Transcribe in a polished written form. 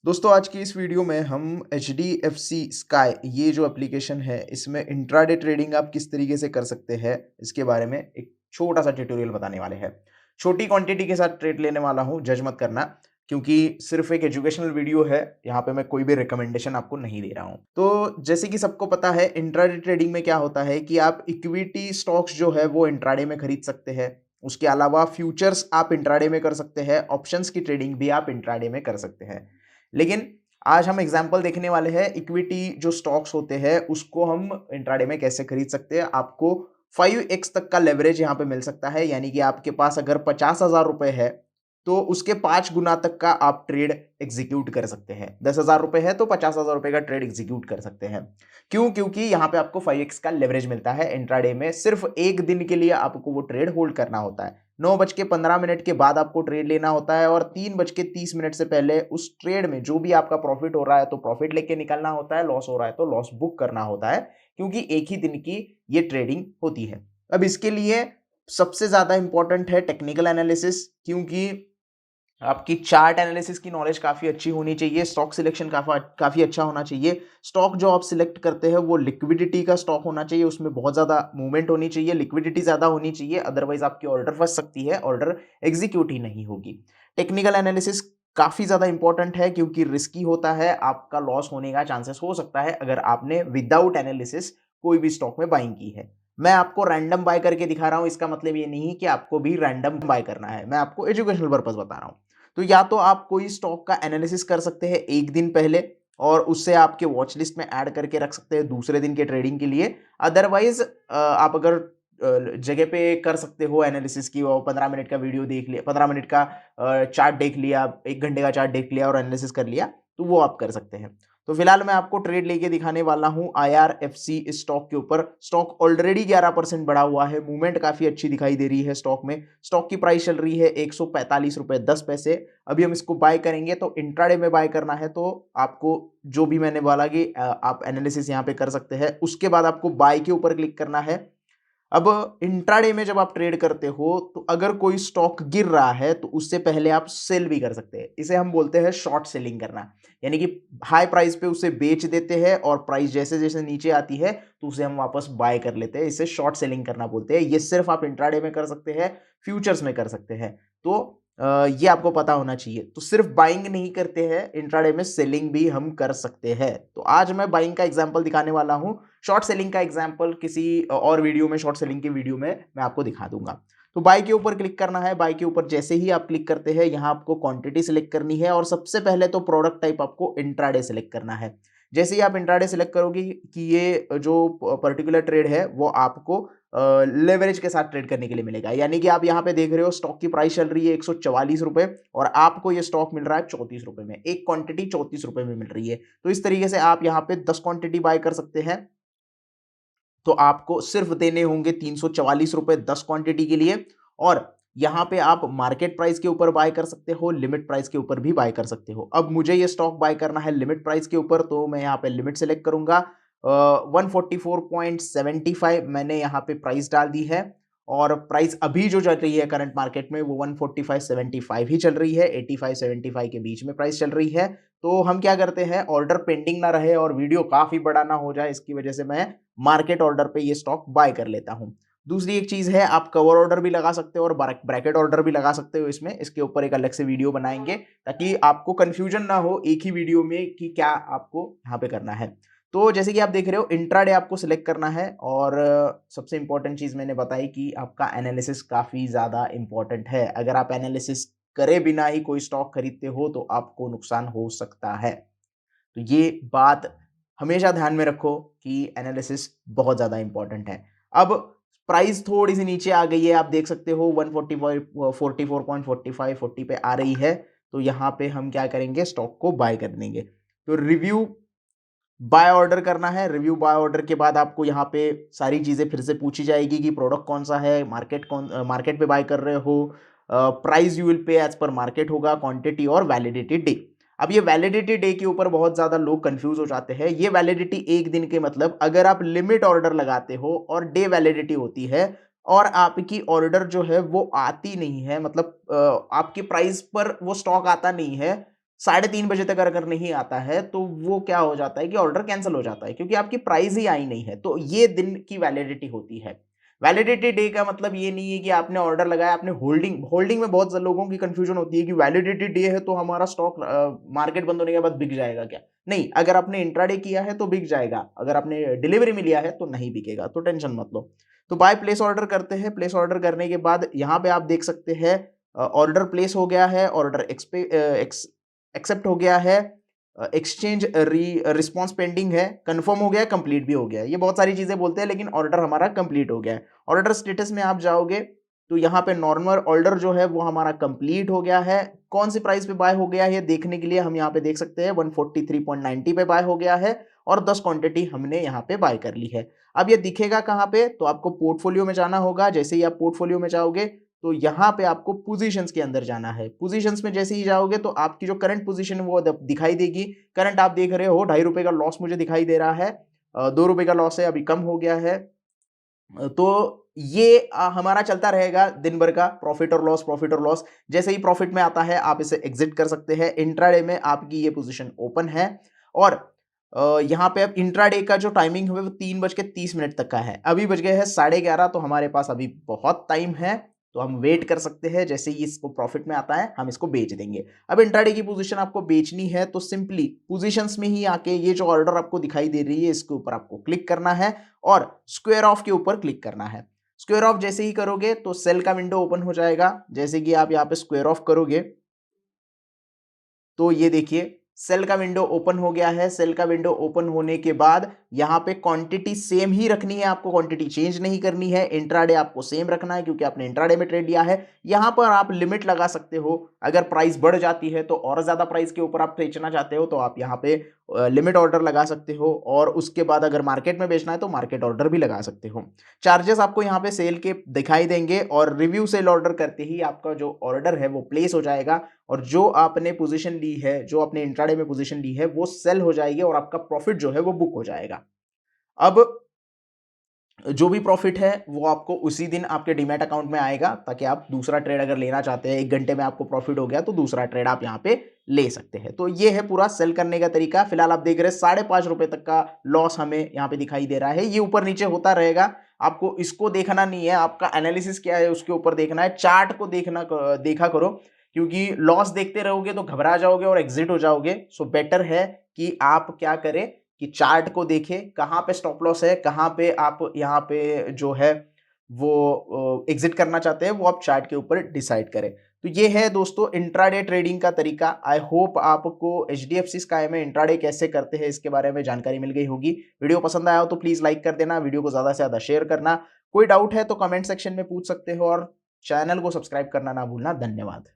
दोस्तों आज की इस वीडियो में हम HDFC स्काई ये जो एप्लीकेशन है इसमें इंट्राडे ट्रेडिंग आप किस तरीके से कर सकते हैं इसके बारे में एक छोटा सा ट्यूटोरियल बताने वाले हैं। छोटी क्वांटिटी के साथ ट्रेड लेने वाला हूं, जज मत करना क्योंकि सिर्फ एक एजुकेशनल वीडियो है। यहाँ पे मैं कोई भी रिकमेंडेशन आपको नहीं दे रहा हूँ। तो जैसे कि सबको पता है इंट्राडे ट्रेडिंग में क्या होता है कि आप इक्विटी स्टॉक्स जो है वो इंट्राडे में खरीद सकते हैं। उसके अलावा फ्यूचर्स आप इंट्राडे में कर सकते हैं, ऑप्शंस की ट्रेडिंग भी आप इंट्राडे में कर सकते हैं। लेकिन आज हम एग्जांपल देखने वाले हैं इक्विटी जो स्टॉक्स होते हैं उसको हम इंट्राडे में कैसे खरीद सकते हैं। आपको 5x तक का लेवरेज यहाँ पे मिल सकता है, यानी कि आपके पास अगर 50,000 रुपए है तो उसके 5 गुना तक का आप ट्रेड एग्जीक्यूट कर सकते हैं। 10,000 रुपए है तो 50,000 रुपए का ट्रेड एग्जीक्यूट कर सकते हैं। क्यों? क्योंकि यहाँ पे आपको 5x का लेवरेज मिलता है। इंट्राडे में सिर्फ एक दिन के लिए आपको वो ट्रेड होल्ड करना होता है। 9:15 के बाद आपको ट्रेड लेना होता है और 3:30 से पहले उस ट्रेड में जो भी आपका प्रॉफिट हो रहा है तो प्रॉफिट लेके निकलना होता है, लॉस हो रहा है तो लॉस बुक करना होता है, क्योंकि एक ही दिन की ये ट्रेडिंग होती है। अब इसके लिए सबसे ज्यादा इंपॉर्टेंट है टेक्निकल एनालिसिस, क्योंकि आपकी चार्ट एनालिसिस की नॉलेज काफी अच्छी होनी चाहिए, स्टॉक सिलेक्शन काफी अच्छा होना चाहिए। स्टॉक जो आप सिलेक्ट करते हैं वो लिक्विडिटी का स्टॉक होना चाहिए, उसमें बहुत ज्यादा मूवमेंट होनी चाहिए, लिक्विडिटी ज्यादा होनी चाहिए, अदरवाइज आपकी ऑर्डर फंस सकती है, ऑर्डर एग्जीक्यूट ही नहीं होगी। टेक्निकल एनालिसिस काफी ज्यादा इंपॉर्टेंट है क्योंकि रिस्की होता है, आपका लॉस होने का चांसेस हो सकता है अगर आपने विदाउट एनालिसिस कोई भी स्टॉक में बाइंग की है। मैं आपको रैंडम बाय करके दिखा रहा हूं, इसका मतलब ये नहीं कि आपको भी रैंडम बाय करना है, मैं आपको एजुकेशनल पर्पस बता रहा हूं। तो या तो आप कोई स्टॉक का एनालिसिस कर सकते हैं एक दिन पहले और उससे आपके वॉच लिस्ट में ऐड करके रख सकते हैं दूसरे दिन के ट्रेडिंग के लिए। अदरवाइज आप अगर जगह पे कर सकते हो एनालिसिस की, वो 15 मिनट का वीडियो देख लिया, 15 मिनट का चार्ट देख लिया, 1 घंटे का चार्ट देख लिया और एनालिसिस कर लिया, तो वो आप कर सकते हैं। तो फिलहाल मैं आपको ट्रेड लेके दिखाने वाला हूं IRFC इस स्टॉक के ऊपर। स्टॉक ऑलरेडी 11% बढ़ा हुआ है, मूवमेंट काफी अच्छी दिखाई दे रही है स्टॉक में। स्टॉक की प्राइस चल रही है 145 रुपए 10 पैसे। अभी हम इसको बाय करेंगे, तो इंट्राडे में बाय करना है तो आपको जो भी मैंने बोला कि आप एनालिसिस यहाँ पे कर सकते हैं, उसके बाद आपको बाय के ऊपर क्लिक करना है। अब इंट्राडे में जब आप ट्रेड करते हो तो अगर कोई स्टॉक गिर रहा है तो उससे पहले आप सेल भी कर सकते हैं। इसे हम बोलते हैं शॉर्ट सेलिंग करना, यानी कि हाई प्राइस पे उसे बेच देते हैं और प्राइस जैसे जैसे नीचे आती है तो उसे हम वापस बाय कर लेते हैं। इसे शॉर्ट सेलिंग करना बोलते हैं। ये सिर्फ आप इंट्राडे में कर सकते हैं, फ्यूचर्स में कर सकते हैं। तो ये आपको पता होना चाहिए। तो सिर्फ बाइंग नहीं करते हैं, इंट्राडे में सेलिंग भी हम कर सकते हैं। तो आज मैं बाइंग का एग्जांपल दिखाने वाला हूं, शॉर्ट सेलिंग का एग्जांपल किसी और वीडियो में, शॉर्ट सेलिंग की वीडियो में मैं आपको दिखा दूंगा। तो बाय के ऊपर क्लिक करना है। बाय के ऊपर जैसे ही आप क्लिक करते हैं यहाँ आपको क्वांटिटी सिलेक्ट करनी है और सबसे पहले तो प्रोडक्ट टाइप आपको इंट्राडे सिलेक्ट करना है। जैसे ही आप इंट्राडे सिलेक्ट करोगे कि ये जो पर्टिकुलर ट्रेड है वो आपको लेवरेज के साथ ट्रेड करने के लिए मिलेगा, यानी कि आप यहाँ पे देख रहे हो स्टॉक की प्राइस चल रही है 144 रुपए और आपको ये स्टॉक मिल रहा है 34 रुपए में, एक क्वांटिटी 34 रुपए में मिल रही है। तो इस तरीके से आप यहाँ पे 10 क्वांटिटी बाय कर सकते हैं। तो आपको सिर्फ देने होंगे 344 रुपए 10 क्वांटिटी के लिए। और यहां पे आप मार्केट प्राइस के ऊपर बाय कर सकते हो, लिमिट प्राइस के ऊपर भी बाय कर सकते हो। अब मुझे ये स्टॉक बाय करना है लिमिट प्राइस के ऊपर, तो मैं यहाँ पे लिमिट सेलेक्ट करूंगा। 144.75 मैंने यहाँ पे प्राइस डाल दी है और प्राइस अभी जो चल रही है करंट मार्केट में वो 145.75 ही चल रही है, 85-75 के बीच में प्राइस चल रही है। तो हम क्या करते हैं, ऑर्डर पेंडिंग ना रहे और वीडियो काफी बड़ा ना हो जाए, इसकी वजह से मैं मार्केट ऑर्डर पे ये स्टॉक बाय कर लेता हूं। दूसरी एक चीज है, आप कवर ऑर्डर भी लगा सकते हो और ब्रैकेट ऑर्डर भी लगा सकते हो। इसमें इसके ऊपर एक अलग से वीडियो बनाएंगे ताकि आपको कंफ्यूजन ना हो एक ही वीडियो में कि क्या आपको यहाँ पे करना है। तो जैसे कि आप देख रहे हो इंट्राडे आपको सिलेक्ट करना है और सबसे इंपॉर्टेंट चीज मैंने बताई कि आपका एनालिसिस काफी ज्यादा इंपॉर्टेंट है। अगर आप एनालिसिस करे बिना ही कोई स्टॉक खरीदते हो तो आपको नुकसान हो सकता है। तो ये बात हमेशा ध्यान में रखो कि एनालिसिस बहुत ज्यादा इंपॉर्टेंट है। अब प्राइस थोड़ी सी नीचे आ गई है, आप देख सकते हो 144.45 40 पे आ रही है। तो यहाँ पे हम क्या करेंगे, स्टॉक को बाय कर देंगे। तो रिव्यू बाय ऑर्डर करना है। रिव्यू बाय ऑर्डर के बाद आपको यहाँ पे सारी चीजें फिर से पूछी जाएगी कि प्रोडक्ट कौन सा है, मार्केट पे बाय कर रहे हो, price you will pay as per market होगा, क्वांटिटी और वैलिडिटी डे। अब ये वैलिडिटी डे के ऊपर बहुत ज्यादा लोग कंफ्यूज हो जाते हैं। ये वैलिडिटी एक दिन के मतलब अगर आप लिमिट ऑर्डर लगाते हो और डे वैलिडिटी होती है और आपकी ऑर्डर जो है वो आती नहीं है, मतलब आपकी प्राइस पर वो स्टॉक आता नहीं है, 3:30 बजे तक अगर नहीं आता है तो वो क्या हो जाता है कि ऑर्डर कैंसिल हो जाता है, क्योंकि आपकी प्राइस ही आई नहीं है। तो ये दिन की वैलिडिटी होती है। वैलिडिटी डे का मतलब ये नहीं है कि आपने ऑर्डर लगाया, आपने होल्डिंग होल्डिंग में बहुत लोगों की कंफ्यूजन होती है कि वैलिडिटी डे है तो हमारा स्टॉक मार्केट बंद होने के बाद बिक जाएगा क्या? नहीं, अगर आपने इंट्राडे किया है तो बिक जाएगा, अगर आपने डिलीवरी में लिया है तो नहीं बिकेगा, तो टेंशन मत लो। तो बाय प्लेस ऑर्डर करते हैं। प्लेस ऑर्डर करने के बाद यहाँ पे आप देख सकते हैं ऑर्डर प्लेस हो गया है, ऑर्डर एक्सेप्ट हो गया है, एक्सचेंज रिस्पॉन्स पेंडिंग है, कंफर्म हो गया, कंप्लीट भी हो गया। ये बहुत सारी चीजें बोलते हैं, लेकिन ऑर्डर हमारा कंप्लीट हो गया है। ऑर्डर स्टेटस में आप जाओगे तो यहाँ पे नॉर्मल ऑर्डर जो है वो हमारा कंप्लीट हो गया है। कौन सी प्राइस पे बाय हो गया है देखने के लिए हम यहाँ पे देख सकते हैं 143.90 पे बाय हो गया है और 10 क्वांटिटी हमने यहाँ पे बाय कर ली है। अब ये दिखेगा कहाँ पे, तो आपको पोर्टफोलियो में जाना होगा। जैसे ही आप पोर्टफोलियो में जाओगे तो यहाँ पे आपको पोजीशंस के अंदर जाना है। पोजीशंस में जैसे ही जाओगे तो आपकी जो करंट पोजीशन है वो दिखाई देगी। करंट आप देख रहे हो ₹2.5 का लॉस मुझे दिखाई दे रहा है, ₹2 का लॉस है, अभी कम हो गया है। तो ये हमारा चलता रहेगा दिन भर का प्रॉफिट और लॉस, प्रॉफिट और लॉस। जैसे ही प्रॉफिट में आता है आप इसे एग्जिट कर सकते हैं। इंट्राडे में आपकी ये पोजीशन ओपन है और यहाँ पे अब इंट्राडे का जो टाइमिंग है वो 3:30 तक का है। अभी बज गए हैं 11:30, तो हमारे पास अभी बहुत टाइम है, तो हम वेट कर सकते हैं। जैसे ही इसको प्रॉफिट में आता है हम इसको बेच देंगे। अब इंट्राडे की पोजीशन आपको बेचनी है तो सिंपली पोजीशंस में ही आके ये जो ऑर्डर आपको दिखाई दे रही है इसके ऊपर आपको क्लिक करना है और स्क्वायर ऑफ के ऊपर क्लिक करना है। स्क्वायर ऑफ जैसे ही करोगे तो सेल का विंडो ओपन हो जाएगा। जैसे कि आप यहाँ पे स्क्वायर ऑफ करोगे तो ये देखिए सेल का विंडो ओपन हो गया है। सेल का विंडो ओपन होने के बाद यहाँ पे क्वांटिटी सेम ही रखनी है, आपको क्वांटिटी चेंज नहीं करनी है। इंट्राडे आपको सेम रखना है क्योंकि आपने इंट्राडे में ट्रेड लिया है। यहाँ पर आप लिमिट लगा सकते हो, अगर प्राइस बढ़ जाती है तो और ज्यादा प्राइस के ऊपर आप बेचना चाहते हो तो आप यहाँ पे लिमिट ऑर्डर लगा सकते हो, और उसके बाद अगर मार्केट में बेचना है तो मार्केट ऑर्डर भी लगा सकते हो। चार्जेस आपको यहाँ पे सेल के दिखाई देंगे और रिव्यू सेल ऑर्डर करते ही आपका जो ऑर्डर है वो प्लेस हो जाएगा और जो आपने पोजीशन ली है, जो आपने इंट्राडे में पोजीशन ली है वो सेल हो जाएगी और आपका प्रॉफिट जो है वो बुक हो जाएगा। अब जो भी प्रॉफिट है वो आपको उसी दिन आपके डीमैट अकाउंट में आएगा, ताकि आप दूसरा ट्रेड अगर लेना चाहते हैं, 1 घंटे में आपको प्रॉफिट हो गया तो दूसरा ट्रेड आप यहाँ पे ले सकते हैं। तो ये है पूरा सेल करने का तरीका। फिलहाल आप देख रहे हैं ₹5.5 तक का लॉस हमें यहाँ पे दिखाई दे रहा है। ये ऊपर नीचे होता रहेगा, आपको इसको देखना नहीं है, आपका एनालिसिस क्या है उसके ऊपर देखना है। चार्ट को देखा करो, क्योंकि लॉस देखते रहोगे तो घबरा जाओगे और एग्जिट हो जाओगे। सो बेटर है कि आप क्या करें कि चार्ट को देखें, कहाँ पे स्टॉप लॉस है, कहाँ पे आप यहाँ पे जो है वो एग्जिट करना चाहते हैं, वो आप चार्ट के ऊपर डिसाइड करें। तो ये है दोस्तों इंट्राडे ट्रेडिंग का तरीका। आई होप आपको एचडीएफसी स्काई में इंट्राडे कैसे करते हैं इसके बारे में जानकारी मिल गई होगी। वीडियो पसंद आया हो तो प्लीज लाइक कर देना, वीडियो को ज्यादा से ज्यादा शेयर करना। कोई डाउट है तो कमेंट सेक्शन में पूछ सकते हो और चैनल को सब्सक्राइब करना ना भूलना। धन्यवाद।